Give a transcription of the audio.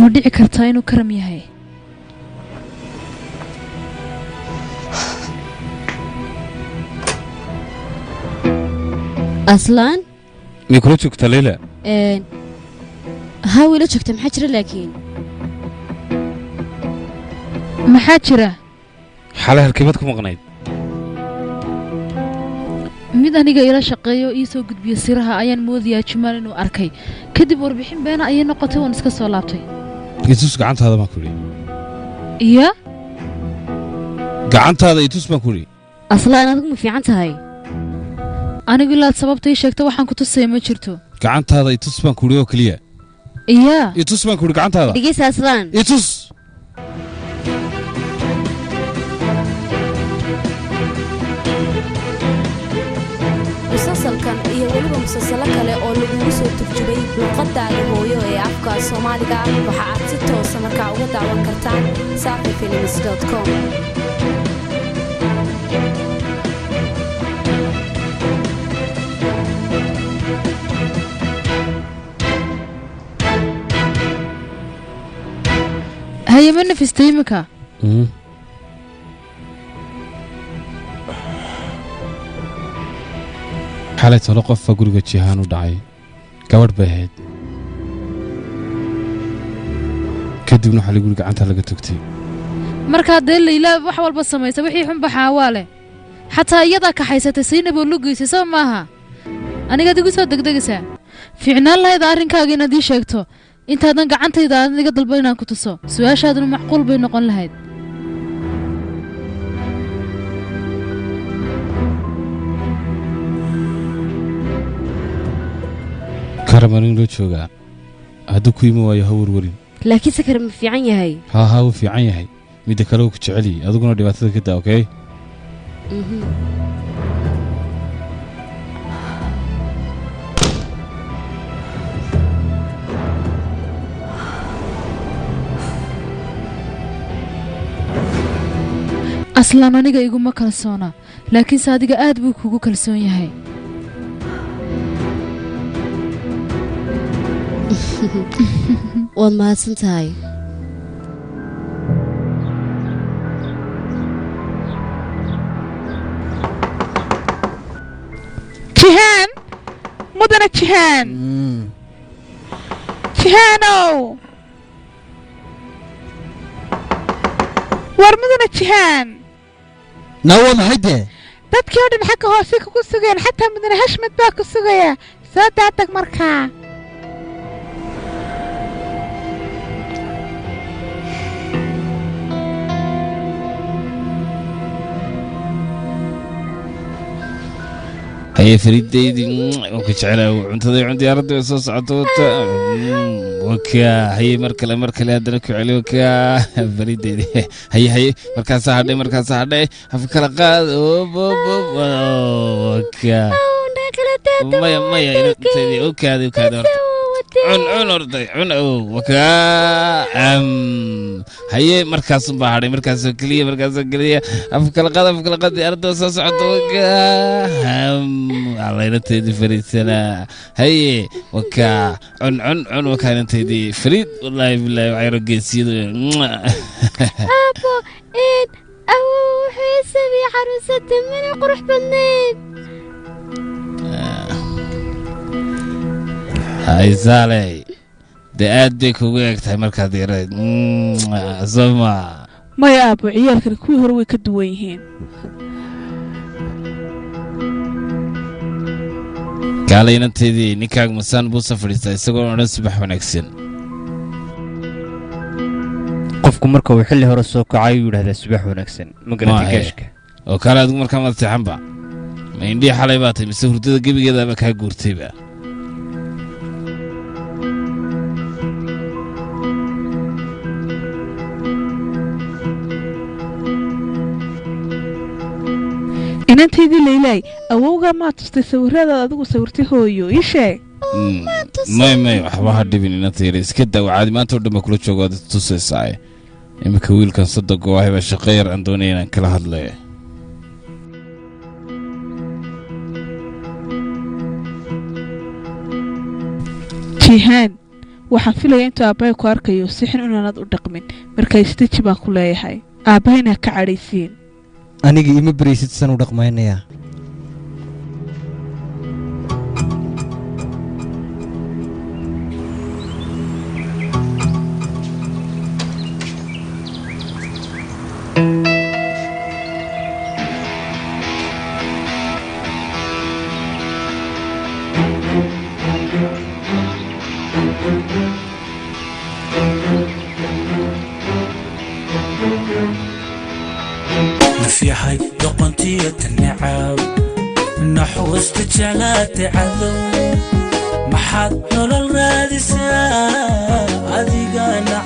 وديعي كرتا إنو كرم يهي أصلاً ميكرو شكتا ليلى هاوي لا شكتا محاجرة لكن محاجرة حالها الكيمتكم مغنيد mid aniga ila shaqeeyo ii soo gudbiyo siraha ayaan moodiyaa Jumaan inuu arkay kadib warbixin been ayay noqotay oo iska soo laabtay itus gacantaada ma kuli iya gacantaada itus ma kuli aslaan adigu ma fiican tahay anigu ilaa sababtay sheegtay waxaan ku tusay ma jirto gacantaada itus ma kuli oo kaliya iya itus ma kuli gacantaada dhigeysa aslaan itus مسلسلكان iyo waliba musalsalo kale oo lagu soo turjubay luqadda hooyo ee afka Soomaaliga waxa aad si toos ah markaa uga daawan kartaan safefilms.com هيا من في ستيمك حالة تلقف فقرقة جيهان ودعي قبر بهيد كدبنا حالي قرقة عنتها لقى تكتي marka deelay la wax walba sameeyay wixii xun baxaawale xataa iyada ka haysatay siinaba lugiisay soo maaha aniga adigu soo degdegaysa fiicnaan lahayd arrinkaaga inaad ii sheegto intaadan gacantayda adiga dalba inaan ku tuso su'aashaaduna macquul bay noqon lahayd كرمانين لو جوغا هادو كويما وايا هور ورين laakiin sakar ma fiican yahay ها هو في عين يحي ميدا كلو كجعلي أدوكنا دبعتها كده أوكي aslan aniga iguma kalsoona laakiin saadiga aad buu kugu kalsoon yahay waad mahadsan tahay جيهان مدن جيهان جيهانو ورمدن جيهان نوم هيدا dadkii oo dhan xagga hoose ku sugeen xataa mudane hashmad baa ku sugaya soo daatag markaa هي فريدي وكجعلها وعنتدي عندي أرد وصوص عطوطة وكا هي مركلة هدرك علي وكا فريدي هي مركز هادي أفكر قاد وكا مايا وكا عن أرضي عن وكا هي مركز بحري مركز كلية أفكر قاد أرد وصوص عطوطة الله ينتهي فريد سنة هي وكا عن وكا ينتهي فريد والله بالله وعيرو قيسيد أبو إن أو حسبي عروسة من قرح بنين هاي سالي دي أديك وقاك مركز يريد سمع ما يا أبو عيالك كوي هروي كدويهين قال ينتهي نكاك مسان بو سفريستا يساقون عنا سبح ونكسين qofku marka uu xilli hore soo kacay uu yiraahdaa subax wanaagsan ma garanti kashka oo kala adigu marka ma taxanba ma indii xalay baatay mise hurdada gabigeeda ba ka guurtayba inanteedii leylay awowga ma tustay sawirada adigu sawirtay hooyo ii sheeg may waxba ha dhibin inanteeda iska daw caadi maanta oo dhan kula joogo dad tusaysaa imika wiilkan saddeq oo ahba shaqo yar aan doonay inaan kala hadlayo jihaan waxaan filayaa intuu aabbahay ku arkayo sixin inaanad u dhaqmin markaa istaji baan ku leeyahay aabbahayna ka cadhaysiin aniga ima baraysid san u dhaqmaynayaa نفيحي دقنتي النعاو نحو استجالات عذو محاد نول الرادسة أذيقانا